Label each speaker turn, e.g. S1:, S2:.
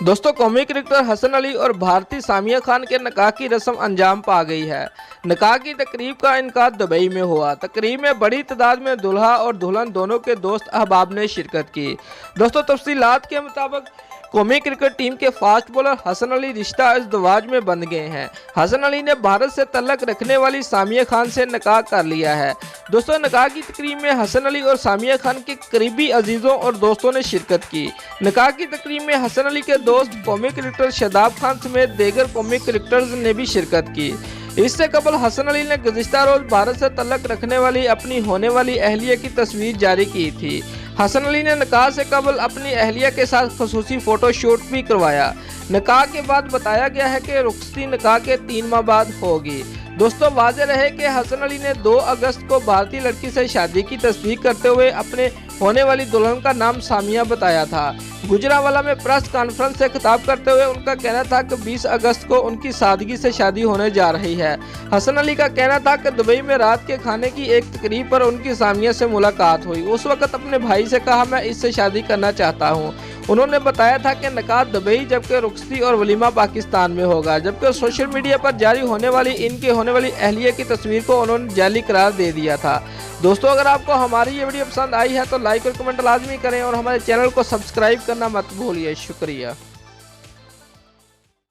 S1: दोस्तों, कौमी क्रिकेटर हसन अली और भारतीय सामिया खान के निकाह की रस्म अंजाम पा गई है। निकाह की तकरीब का इनकाद दुबई में हुआ। तकरीब में बड़ी तादाद में दुल्हा और दुल्हन दोनों के दोस्त अहबाब ने शिरकत की। दोस्तों, तफसीलात के मुताबिक कौमी क्रिकेट टीम के फास्ट बॉलर हसन अली रिश्ता इज़्दिवाज में बंध गए हैं। हसन अली ने भारत से तल्लक रखने वाली सामिया खान से निकाह कर लिया है। दोस्तों, निकाह की तकरीब में हसन अली और सामिया खान के करीबी अजीज़ों और दोस्तों ने शिरकत की। निकाह की तकरीब में हसन अली के दोस्त कौमी क्रिकेटर शादाब खान समेत दीगर कौमी क्रिकेटर्स ने भी शिरकत की। इससे कबल हसन अली ने गुज़िश्ता रोज़ भारत से तल्लक रखने वाली अपनी होने वाली अहलिया की तस्वीर जारी की थी। हसन अली ने निकाह से कबल अपनी अहलिया के साथ खसूसी फोटो शूट भी करवाया। निकाह के बाद बताया गया है कि रुखसती निकाह के 3 माह बाद होगी। दोस्तों, वाज़ेह रहे कि हसन अली ने 2 अगस्त को भारतीय लड़की से शादी की तस्दीक करते हुए अपने होने वाली दुल्हन का नाम सामिया बताया था। गुजरांवाला में प्रेस कॉन्फ्रेंस से खिताब करते हुए उनका कहना था कि 20 अगस्त को उनकी सादगी से शादी होने जा रही है। हसन अली का कहना था कि दुबई में रात के खाने की एक तकरीब पर उनकी सामिया से मुलाकात हुई। उस वक्त अपने भाई से कहा, मैं इससे शादी करना चाहता हूँ। उन्होंने बताया था कि निकाह दुबई जबकि रुखसती और वलीमा पाकिस्तान में होगा। जबकि सोशल मीडिया पर जारी होने वाली इनके होने वाली अहलिया की तस्वीर को उन्होंने जाली करार दे दिया था। दोस्तों, अगर आपको हमारी ये वीडियो पसंद आई है तो लाइक और कमेंट लाजमी करें और हमारे चैनल को सब्सक्राइब करना मत भूलिए। शुक्रिया।